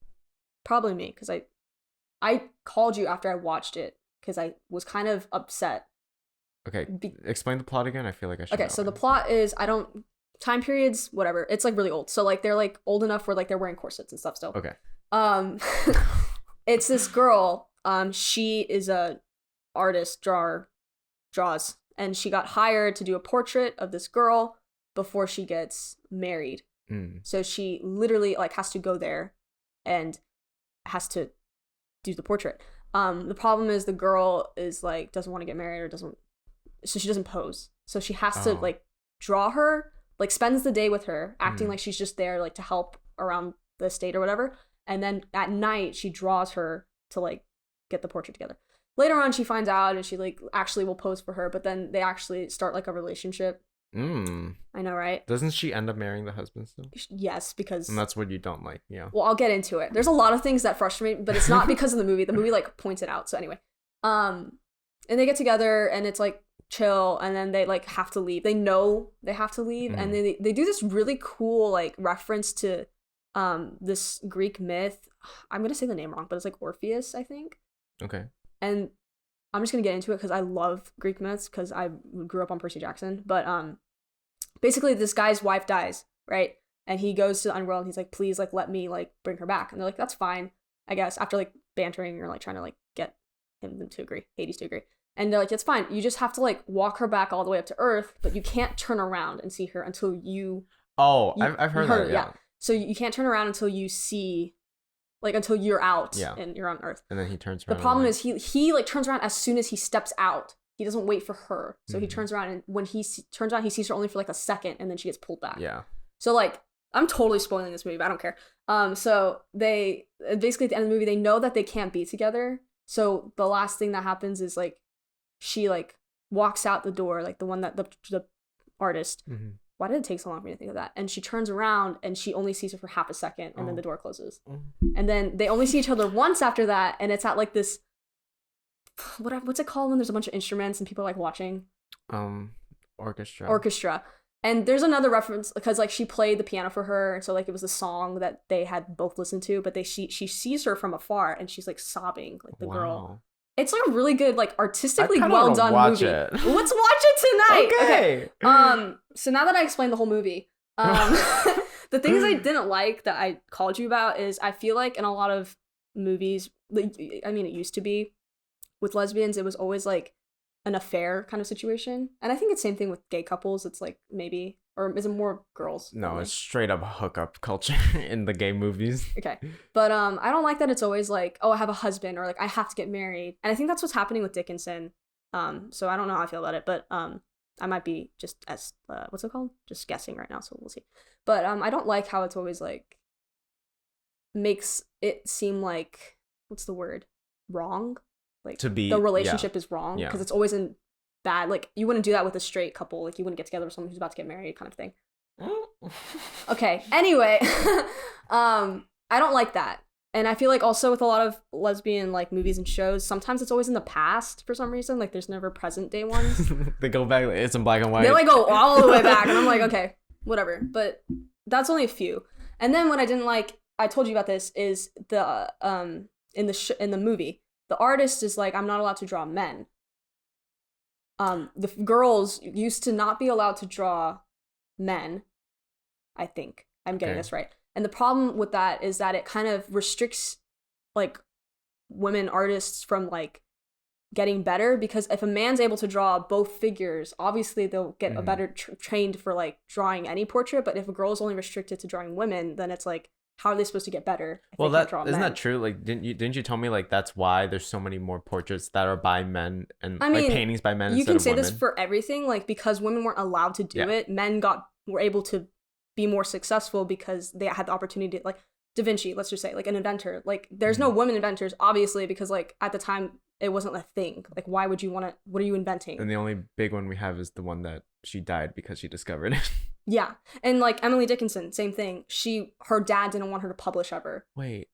Probably me, because I called you after I watched it because I was kind of upset. Okay, explain the plot again. I feel like I should. Okay, so the plot is time periods, whatever. It's like really old. So like they're like old enough where like they're wearing corsets and stuff still. Okay. It's this girl. She is a artist, draws. And she got hired to do a portrait of this girl before she gets married. So she literally like has to go there and has to do the portrait. The problem is the girl is like doesn't want to get married so she doesn't pose. So she has to like draw her, like spends the day with her, acting like she's just there like to help around the estate or whatever. And then at night she draws her to like get the portrait together. Later on, she finds out and she like actually will pose for her, but then they actually start like a relationship. I know, right? Doesn't she end up marrying the husband still? Yes, because... And that's what you don't like, yeah. Well, I'll get into it. There's a lot of things that frustrate me, but it's not because of the movie. The movie like points it out. So anyway, and they get together and it's like chill, and then they like have to leave. They know they have to leave, and they do this really cool like reference to this Greek myth. I'm gonna say the name wrong, but it's like Orpheus, I think. Okay. And I'm just gonna get into it because I love Greek myths because I grew up on Percy Jackson. But basically this guy's wife dies, right? And he goes to the underworld and he's like, please like let me like bring her back. And they're like, that's fine, I guess, after like bantering or like trying to like get them to agree, Hades to agree. And they're like, it's fine. You just have to like walk her back all the way up to Earth, but you can't turn around and see her until you I've heard that, yeah. So you can't turn around until you see, like until you're out and you're on Earth. And then he turns around. The problem is he like turns around as soon as he steps out. He doesn't wait for her. So he turns around, and when he turns around, he sees her only for like a second, and then she gets pulled back. Yeah. So like I'm totally spoiling this movie, but I don't care. So they basically at the end of the movie they know that they can't be together. So the last thing that happens is like she like walks out the door, like the one that the artist. Why did it take so long for me to think of that? And she turns around and she only sees her for half a second, and then the door closes. And then they only see each other once after that, and it's at like this, what's it called when there's a bunch of instruments and people are like watching? Orchestra. And there's another reference because like she played the piano for her, so like it was a song that they had both listened to, but she sees her from afar and she's like sobbing, like the girl. It's like a really good, like artistically well done movie. Let's watch it tonight. Okay. So now that I explained the whole movie, the things I didn't like that I called you about is I feel like in a lot of movies, I mean, it used to be with lesbians, it was always like an affair kind of situation. And I think it's the same thing with gay couples. It's like maybe Or is it more girls? No, only? it's straight up hookup culture in the gay movies. Okay. But I don't like that it's always like, oh, I have a husband, or like I have to get married. And I think that's what's happening with Dickinson. So I don't know how I feel about it, but I might be just as what's it called? Just guessing right now, so we'll see. But I don't like how it's always like makes it seem like, what's the word? Wrong? Like To be the relationship is wrong because Yeah. it's always in bad. Like you wouldn't do that with a straight couple. Like you wouldn't get together with someone who's about to get married, kind of thing. Okay. Anyway, I don't like that. And I feel like also with a lot of lesbian like movies and shows, sometimes it's always in the past for some reason. Like there's never present day ones. They go back. It's in black and white. They like go all the way back, and I'm like, okay, whatever. But that's only a few. And then what I didn't like, I told you about this, is the in the movie, the artist is like, I'm not allowed to draw men. The girls used to not be allowed to draw men. I think I'm getting this right. And the problem with that is that it kind of restricts like women artists from like getting better, because if a man's able to draw both figures, obviously they'll get a better trained for like drawing any portrait. But if a girl is only restricted to drawing women, then it's like, how are they supposed to get better if Well, they can't that draw isn't men? that true? Like, didn't you tell me like that's why there's so many more portraits that are by men and I mean, like paintings by men You instead can of say women? this for everything, like because women weren't allowed to do it, men were able to be more successful because they had the opportunity to, like Da Vinci, let's just say, like an inventor. Like there's no women inventors, obviously, because like at the time it wasn't a thing. Like why would you want to, what are you inventing? And the only big one we have is the one that she died because she discovered it. Yeah. And like Emily Dickinson, same thing. Her dad didn't want her to publish ever. Wait,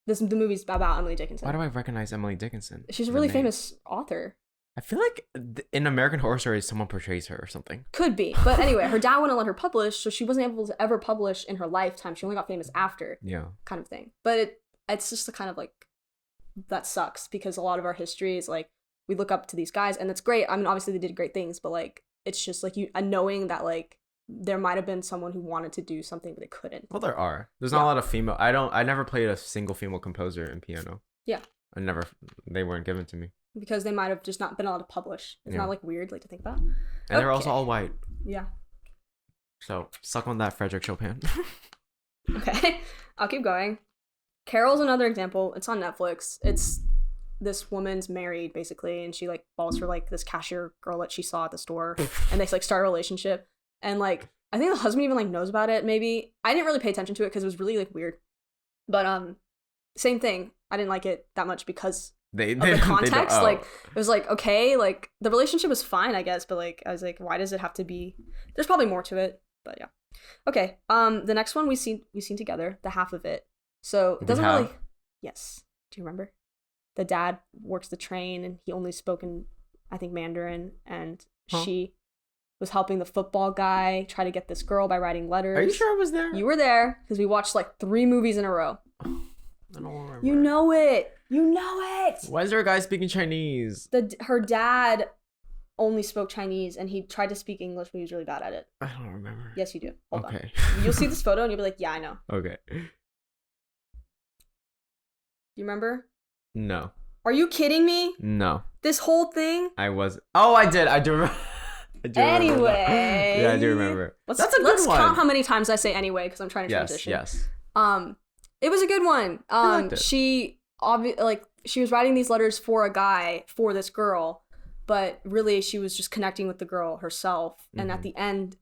The movie's about Emily Dickinson. why do I recognize Emily Dickinson? She's a The really name. famous author. I feel like in American Horror Stories, someone portrays her or something. Could be. But anyway, her dad wouldn't let her publish, so she wasn't able to ever publish in her lifetime. She only got famous after, Yeah. kind of thing. But it's just the kind of like, that sucks, because a lot of our history is like, we look up to these guys, and it's great. I mean, obviously they did great things, but like, it's just like knowing that like, there might have been someone who wanted to do something, but they couldn't. Well, there are. There's not a lot of female. I never played a single female composer in piano. Yeah. They weren't given to me. Because they might have just not been allowed to publish. It's not like weird, like to think about. And they're also all white. Yeah. So suck on that, Frederic Chopin. Okay. I'll keep going. Carol's another example. It's on Netflix. It's this woman's married basically, and she like falls for like this cashier girl that she saw at the store, and they like start a relationship. And like I think the husband even like knows about it. Maybe I didn't really pay attention to it because it was really like weird. But same thing. I didn't like it that much because of the context. Like it was like, okay, like the relationship was fine, I guess, but like I was like, why does it have to be? There's probably more to it, but yeah. Okay. The next one we seen together, the half of it. So it doesn't really. Yes. Do you remember? The dad works the train, and he only spoke in, I think, Mandarin, and she was helping the football guy try to get this girl by writing letters. Are you sure I was there? You were there because we watched like 3 movies in a row. I don't remember. You know it. You know it. Why is there a guy speaking Chinese? Her dad only spoke Chinese, and he tried to speak English, but he was really bad at it. I don't remember. Yes, you do. Hold on. Okay. You'll see this photo, and you'll be like, yeah, I know. Okay. Do you remember? No. Are you kidding me? No. This whole thing? I was. Oh, I did. I do remember. Anyway. Yeah, I do remember. That's a good let's one. count how many times I say anyway, because I'm trying to transition. Yes. It was a good one. I liked it. She was writing these letters for a guy for this girl, but really she was just connecting with the girl herself. And at the end,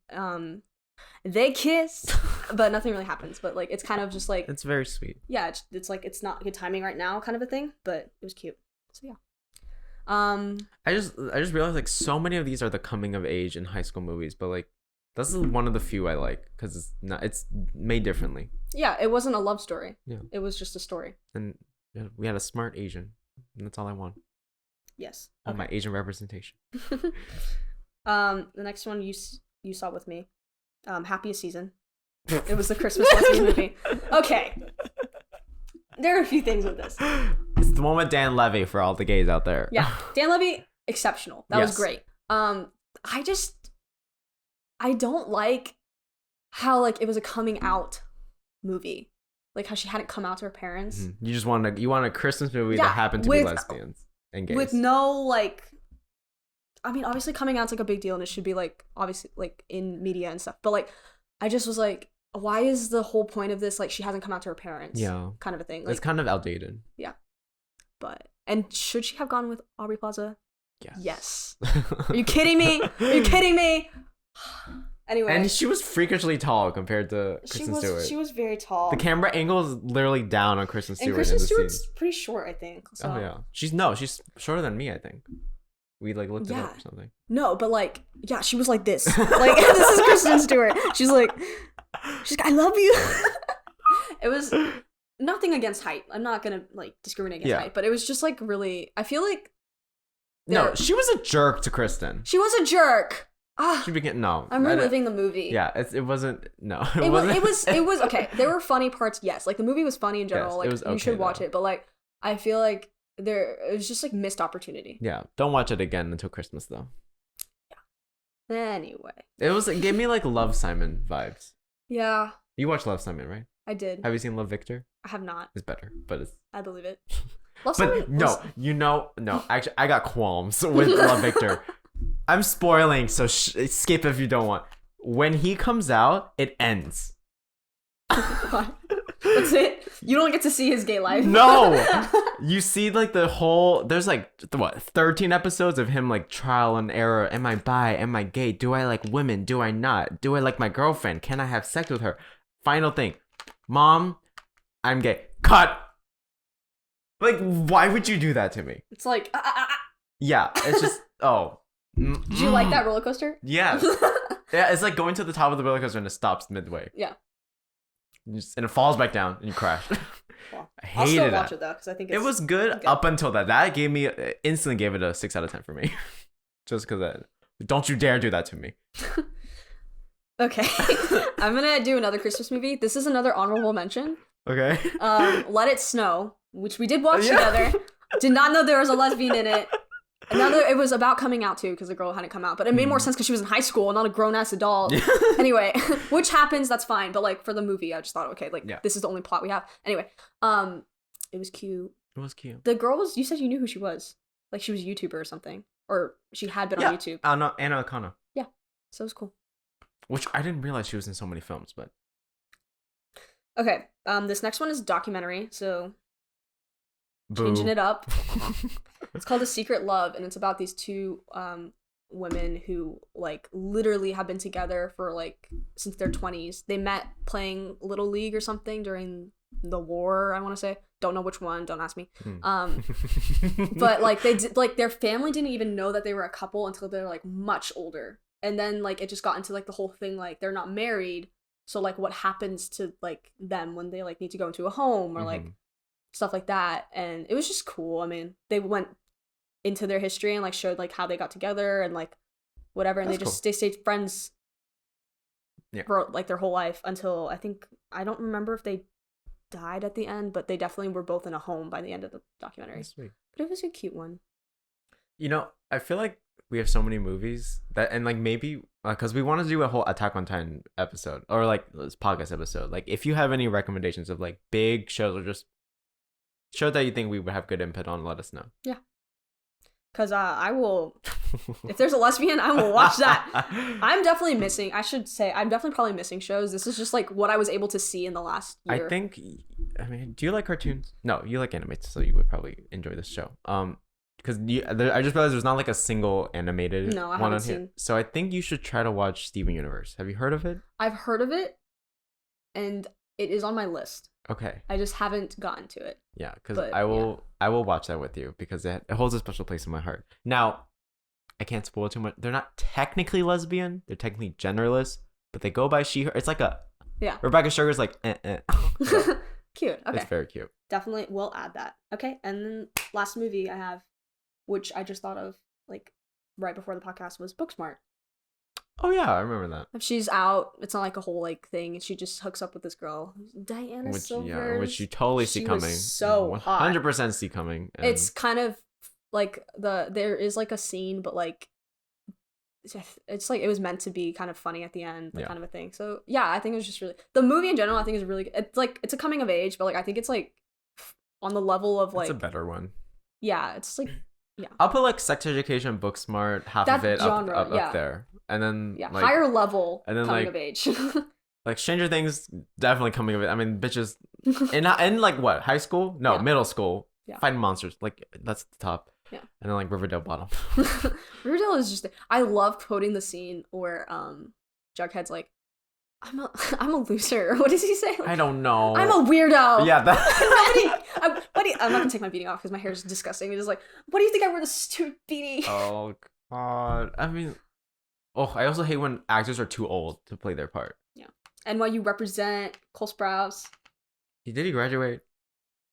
they kiss, but nothing really happens. But like it's kind of just like It's very sweet. yeah, it's like it's not good timing right now, kind of a thing. But it was cute. So yeah. I just realized like so many of these are the coming of age in high school movies, but like this is one of the few I like because it's made differently. Yeah, it wasn't a love story. Yeah. It was just a story. And we had a smart Asian, and that's all I want. Yes. On my Asian representation. The next one you saw with me, Happiest Season. It was the Christmas lesbian movie. Okay. There are a few things with this. It's the one with Dan Levy for all the gays out there. Yeah, Dan Levy, exceptional. That was great. I don't like how like it was a coming out movie, like how she hadn't come out to her parents. Mm-hmm. You just want a Christmas movie that happened to be lesbians and gays with no like I mean, obviously coming out's like a big deal and it should be like obviously like in media and stuff. But like I just was like, why is the whole point of this like she hasn't come out to her parents? Yeah. Kind of a thing. Like, it's kind of outdated. Yeah. But and should she have gone with Aubrey Plaza? Yes. Are you kidding me? Are you kidding me? Anyway. And she was freakishly tall compared to Kristen Stewart. She was very tall. The camera angle is literally down on Kristen Stewart. And Kristen Stewart's pretty short, I think. So. Oh yeah. She's shorter than me, I think. We like looked it up or something. No, but like, yeah, she was like this. Like, this is Kristen Stewart. She's like, I love you. It was nothing against height. I'm not gonna like discriminate against height, but it was just like really. I feel like. No, she was a jerk to Kristen. She was a jerk. She began no. I'm reliving the movie. Yeah, it wasn't. No, it was okay. There were funny parts. Yes, like the movie was funny in general. Like you should watch it, but like I feel like it was just like missed opportunity. Yeah, don't watch it again until Christmas though. Yeah. Anyway, it gave me like Love Simon vibes. Yeah. You watched Love Simon, right? I did. Have you seen Love Victor? I have not. It's better, but it's. I believe it. Love Simon. No. Actually, I got qualms with Love Victor. I'm spoiling, so skip if you don't want. When he comes out, it ends. That's it? You don't get to see his gay life? No! You see like there's like, 13 episodes of him like trial and error. Am I bi? Am I gay? Do I like women? Do I not? Do I like my girlfriend? Can I have sex with her? Final thing. Mom, I'm gay. Cut! Like, why would you do that to me? It's like, Yeah, it's just, Did you like that roller coaster? Yes. Yeah, it's like going to the top of the roller coaster and it stops midway. Yeah. And it falls back down and you crash. Well, I hated I'll still that. watch it though because I think it was good up until that. That instantly gave it a 6 out of 10 for me. Just because don't you dare do that to me. Okay. I'm gonna do another Christmas movie. This is another honorable mention. Okay. Let It Snow, which we did watch together. Did not know there was a lesbian in it. It was about coming out too because the girl hadn't come out, but it made more sense because she was in high school and not a grown-ass adult. Anyway, which happens, that's fine, but like for the movie I just thought, okay, like this is the only plot we have. Anyway, it was cute. It was cute. The girl you said you knew who she was, like she was a YouTuber or something, or she had been on YouTube. Anna Akana. Yeah, so it was cool. Which I didn't realize she was in so many films, but okay. This next one is documentary, so Boo. Changing it up. It's called A Secret Love, and it's about these two women who like literally have been together for like since their 20s. They met playing Little League or something during the war, I want to say. Don't know which one, don't ask me. But like they did, like their family didn't even know that they were a couple until they're like much older. And then like it just got into like the whole thing, like they're not married, so like what happens to like them when they like need to go into a home or like stuff like that. And it was just cool. I mean, they went into their history and like showed like how they got together and like whatever, and they stayed friends for like their whole life until I don't remember if they died at the end, but they definitely were both in a home by the end of the documentary. That's sweet. But it was a cute one. You know, I feel like we have so many movies that, and like maybe because we want to do a whole Attack on Titan episode or like this podcast episode. Like, if you have any recommendations of like big shows or just shows that you think we would have good input on, let us know. Yeah, because I will. If there's a lesbian, I will watch that. I'm definitely missing. I should say I'm definitely probably missing shows. This is just like what I was able to see in the last year. I mean, do you like cartoons? No, you like animated, so you would probably enjoy this show. Because I just realized there's not like a single animated one on here. So I think you should try to watch Steven Universe. Have you heard of it? I've heard of it, and it is on my list. Okay. I just haven't gotten to it. Yeah, because I will watch that with you because it holds a special place in my heart. Now, I can't spoil too much. They're not technically lesbian. They're technically genderless, but they go by she, her. It's like Rebecca Sugar's like, So, cute. Okay. It's very cute. Definitely will add that. Okay. And then last movie I have, which I just thought of like right before the podcast, was Booksmart. Oh yeah, I remember that. She's out. It's not like a whole like thing. And she just hooks up with this girl, Diana Silvers. Yeah, which you totally see coming. So 100% see coming. And it's kind of like there is like a scene, but like it's like it was meant to be kind of funny at the end, kind of a thing. So yeah, I think it was just really, the movie in general I think is really good. It's like it's a coming of age, but like I think it's like on the level of like, it's a better one. Yeah, it's like Yeah. I'll put like sex education, book smart, half That of it genre, up there, and then like higher level and then coming like of age. like Stranger Things definitely coming of it. I mean, bitches in like what, high school? No, Yeah. middle school. Yeah. Fighting monsters, like that's the top. Yeah. And then like Riverdale bottom. Riverdale is just. I love quoting the scene where Jughead's like, I'm a loser. What does he say? Like, I don't know. I'm a weirdo. Yeah, that. I'm not gonna take my beating off because my hair is disgusting. It's just like, what do you think I wear this stupid beanie? Oh God. I mean, I also hate when actors are too old to play their part. Yeah. And while you represent Cole Sprouse. Did he graduate?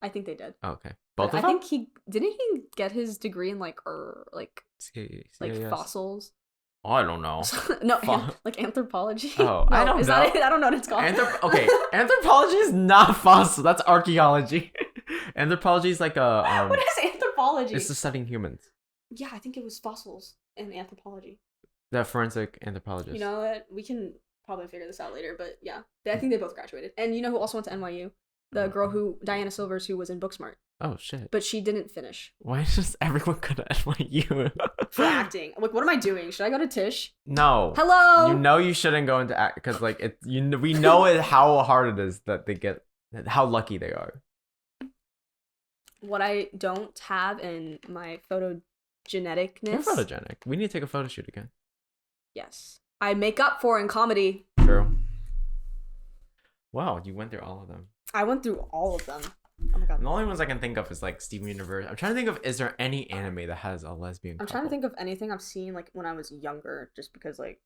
I think they did. Oh, okay. Both of them? I think he get his degree in like fossils. Oh, I don't know. No, like anthropology. Oh, no, I don't know. Is that it? I don't know what it's called. Okay, anthropology is not fossil. That's archaeology. Anthropology is like a. What is anthropology? It's just studying humans. Yeah, I think it was fossils and anthropology. The forensic anthropologist. You know what? We can probably figure this out later, but yeah, I think they both graduated. And you know who also went to NYU? The girl Diana Silvers, who was in Booksmart. Oh shit! But she didn't finish. Why does everyone go to NYU? For acting. Like, what am I doing? Should I go to Tisch? No. Hello. You know you shouldn't go into act because like we know how hard it is that they get, how lucky they are. What I don't have in my photogeneticness. You're photogenic. We need to take a photo shoot again. Yes, I make up for in comedy. True. Wow, you went through all of them. I went through all of them. Oh my god. And the only ones I can think of is like Steven Universe. I'm trying to think of, is there any anime that has a lesbian couple? I'm trying to think of anything I've seen like when I was younger, just because like.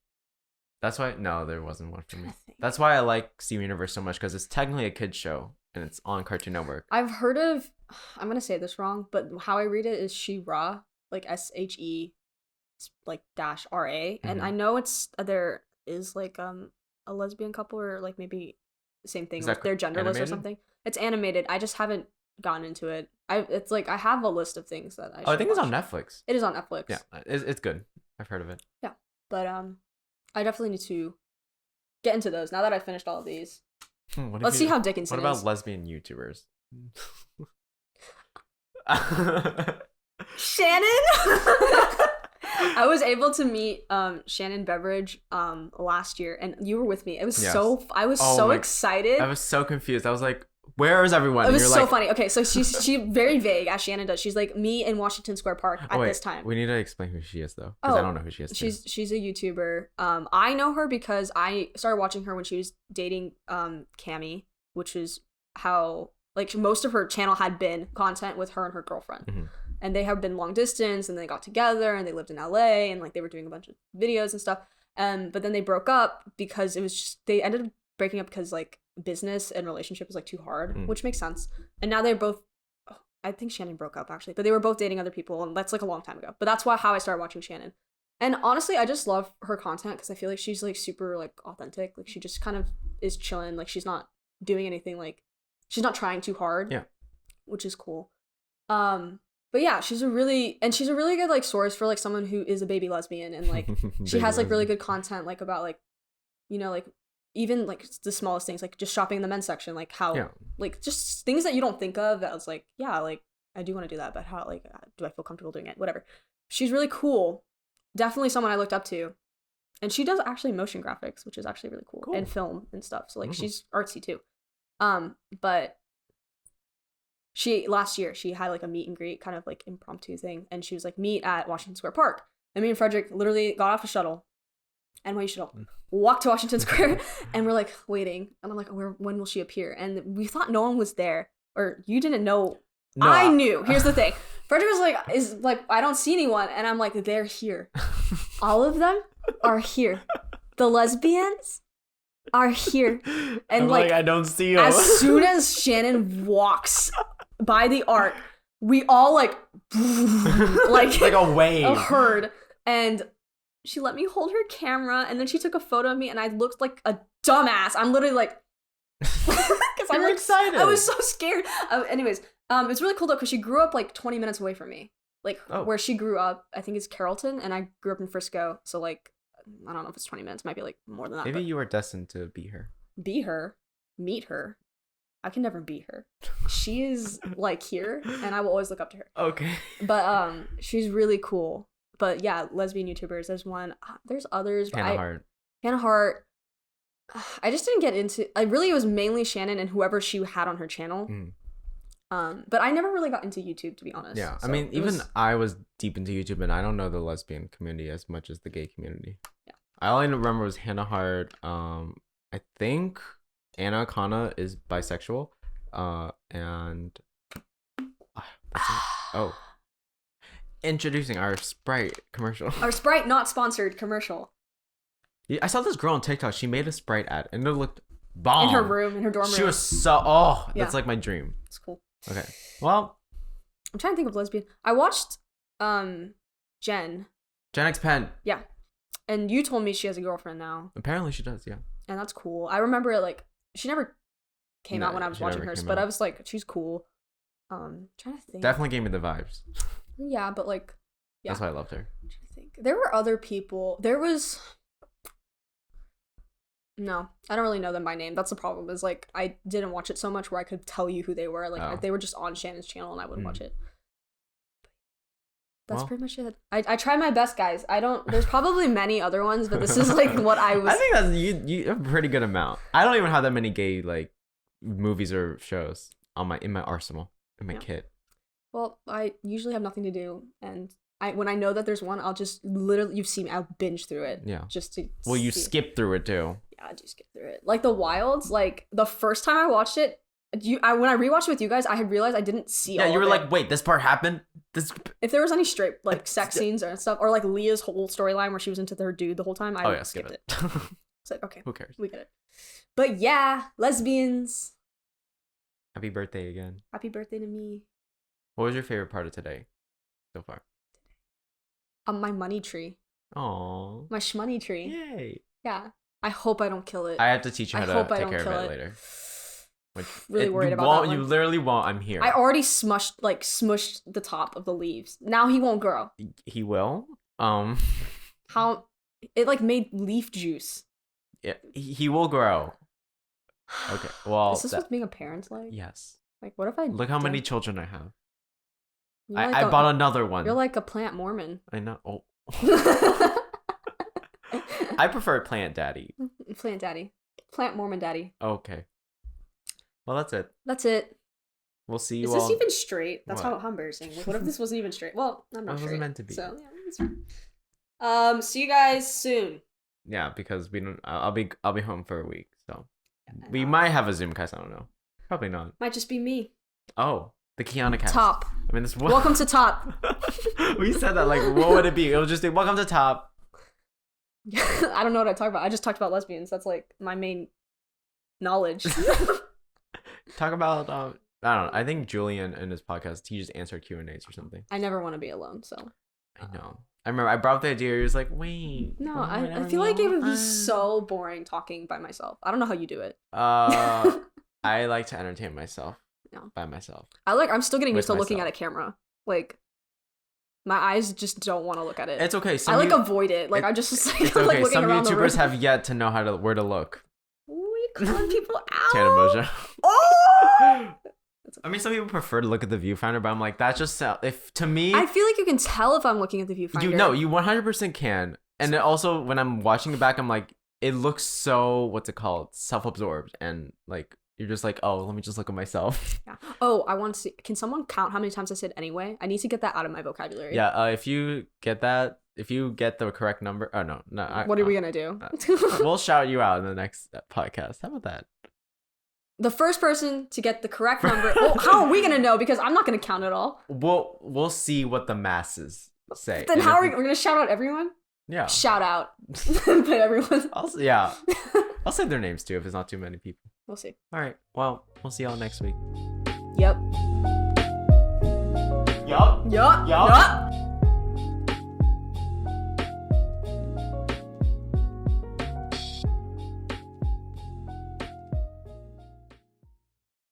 That's why there wasn't one for me. That's why I like Steven Universe so much, because it's technically a kid's show and it's on Cartoon Network. I've heard of, I'm gonna say this wrong, but how I read it is She-Ra, like SHE, like dash RA, and I know there is like a lesbian couple or like maybe the same thing, like they're genderless animated? Or something. It's animated. I just haven't gotten into it. It's like I have a list of things that I think watch. It's on Netflix. It is on Netflix. Yeah, it's good. I've heard of it. Yeah, but I definitely need to get into those now that I've finished all of these. Let's see how Dickinson is. What about lesbian YouTubers? Shannon. I was able to meet Shannon Beveridge last year, and you were with me. It was I was so excited. I was so confused. I was like, where is everyone? It was so funny. Okay, so she very vague, as Shannon does. She's like me in Washington Square Park at this time. We need to explain who she is though, because I don't know who she is. She's a YouTuber. I know her because I started watching her when she was dating Cammy, which is how like most of her channel had been content with her and her girlfriend. Mm-hmm. And they have been long distance, and they got together, and they lived in LA, and like they were doing a bunch of videos and stuff. But then they broke up because it was just, they ended up breaking up because like business and relationship was like too hard, which makes sense. And now they're both, I think Shannon broke up actually, but they were both dating other people, and that's like a long time ago. But that's how I started watching Shannon. And honestly, I just love her content because I feel like she's like super like authentic. Like she just kind of is chilling. Like she's not doing anything, like she's not trying too hard. Yeah, which is cool. But yeah, she's a really good like source for like someone who is a baby lesbian, and like she has like really good content like about like, you know, like even like the smallest things, like just shopping in the men's section, like how like just things that you don't think of that was like, yeah, like I do want to do that, but how like do I feel comfortable doing it? Whatever. She's really cool. Definitely someone I looked up to. And she does actually motion graphics, which is actually really cool. And film and stuff. So like she's artsy too. But last year she had like a meet and greet kind of like impromptu thing, and she was like, meet at Washington Square Park. And me and Frederic literally got off a shuttle, NYU shuttle, walked to Washington Square, and we're like waiting. And I'm like, when will she appear? And we thought no one was there, or you didn't know. No, I knew. Here's the thing. Frederic was like, I don't see anyone, and I'm like, they're here. All of them are here. The lesbians are here. And I'm like I don't see them. As soon as Shannon walks by the arc, we all like like a wave, a herd, and she let me hold her camera, and then she took a photo of me, and I looked like a dumbass. I'm literally like, because I'm like, excited. I was so scared. Anyways, it's really cool though because she grew up like 20 minutes away from me, like where she grew up. I think it's Carrollton, and I grew up in Frisco, so like I don't know if it's 20 minutes, might be like more than that. Maybe you are destined to be her. Be her, meet her. I can never be her. she is like here, and I will always look up to her. Okay. But she's really cool. But yeah, lesbian YouTubers. There's one. There's others. Hannah Hart. I just didn't get into. It was mainly Shannon and whoever she had on her channel. But I never really got into YouTube, to be honest. Yeah, so I mean, I was deep into YouTube, and I don't know the lesbian community as much as the gay community. Yeah. I only remember was Hannah Hart. I think Anna Kana is bisexual. And introducing our Sprite commercial. Our Sprite not sponsored commercial. Yeah, I saw this girl on TikTok. She made a Sprite ad, and it looked bomb. In her room, in her dorm room. She was so that's like my dream. It's cool. Okay, well, I'm trying to think of lesbian. I watched Jen X Pen. Yeah, and you told me she has a girlfriend now. Apparently, she does. Yeah, and that's cool. I remember it like she never came out when I was watching hers, but I was like, she's cool. Trying to think. Definitely gave me the vibes. Yeah, but like, yeah. That's why I loved her. I'm trying to think. There were other people. No, I don't really know them by name. That's the problem. Is like I didn't watch it so much where I could tell you who they were. Like they were just on Shannon's channel, and I wouldn't watch it. That's pretty much it. I tried my best, guys. There's probably many other ones, but this is like what I was. I think that's you have a pretty good amount. I don't even have that many gay like movies or shows in my arsenal, in my kit. Well, I usually have nothing to do, and when I know that there's one, I'll just literally, you've seen me, I'll binge through it. Yeah. Just to you skip through it too. Yeah, I do skip through it. Like The Wilds, like the first time I watched it, when I rewatched it with you guys, I had realized I didn't see all of it. Yeah, you were like, wait, this part happened? If there was any straight like sex scenes or stuff, or like Leah's whole storyline where she was into her dude the whole time, I skipped it. It's like, okay. Who cares? We get it. But yeah, lesbians. Happy birthday again. Happy birthday to me. What was your favorite part of today so far? My money tree. Aww. My shmoney tree. Yay. Yeah. I hope I don't kill it. I have to teach you how to take care of it later. Really worried about that one. You literally won't. I'm here. I already smushed the top of the leaves. Now he won't grow. He will? How? It like made leaf juice. Yeah, he will grow. Okay, well. Is this what being a parent's like? Yes. Like, what if I look how many children I have. I bought another one. You're like a plant Mormon. I know. Oh. I prefer plant daddy. Plant daddy. Plant Mormon daddy. Okay. Well, that's it. That's it. We'll see you all. Is this even straight? That's how embarrassing. Like, what if this wasn't even straight? Well, I'm not straight. It wasn't meant to be. So, yeah, that's fine. See you guys soon. Yeah, because we don't. I'll be home for a week, so we might have a Zoom cast. I don't know. Probably not. Might just be me. Oh, the Kiana cast. Top. I mean, this. Welcome to Top. We said that like, what would it be? It would just be welcome to Top. I don't know what I talk about. I just talked about lesbians. That's like my main knowledge. Talk about I don't know. I think Julian in his podcast he just answered Q&As or something. I never want to be alone, so. I know. I remember I brought up the idea. He was like, "Wait." No, I feel like it would be so boring talking by myself. I don't know how you do it. I like to entertain myself. By myself. I'm still getting used to looking at a camera. Like, my eyes just don't want to look at it. It's okay. I avoid it. Like, I just like, it's I'm, okay. like looking Some around YouTubers have yet to know where to look. We calling people out. Tana Moja. Oh. I mean, some people prefer to look at the viewfinder, but I'm like, that's just to me. I feel like you can tell if I'm looking at the viewfinder. You 100% can. And also, when I'm watching it back, I'm like, it looks so, what's it called? Self-absorbed. And like, you're just like, oh, let me just look at myself. Yeah. Oh, I want to see. Can someone count how many times I said anyway? I need to get that out of my vocabulary. Yeah. If you get the correct number. Oh, no. What are we going to do? We'll shout you out in the next podcast. How about that? The first person to get the correct number. Well, how are we going to know? Because I'm not going to count it all. We'll see what the masses say. Then how are we going to shout out everyone? Yeah. Shout out. But everyone. Yeah. I'll say their names too if it's not too many people. We'll see. All right. Well, we'll see y'all next week. Yep. Yup. Yup. Yup.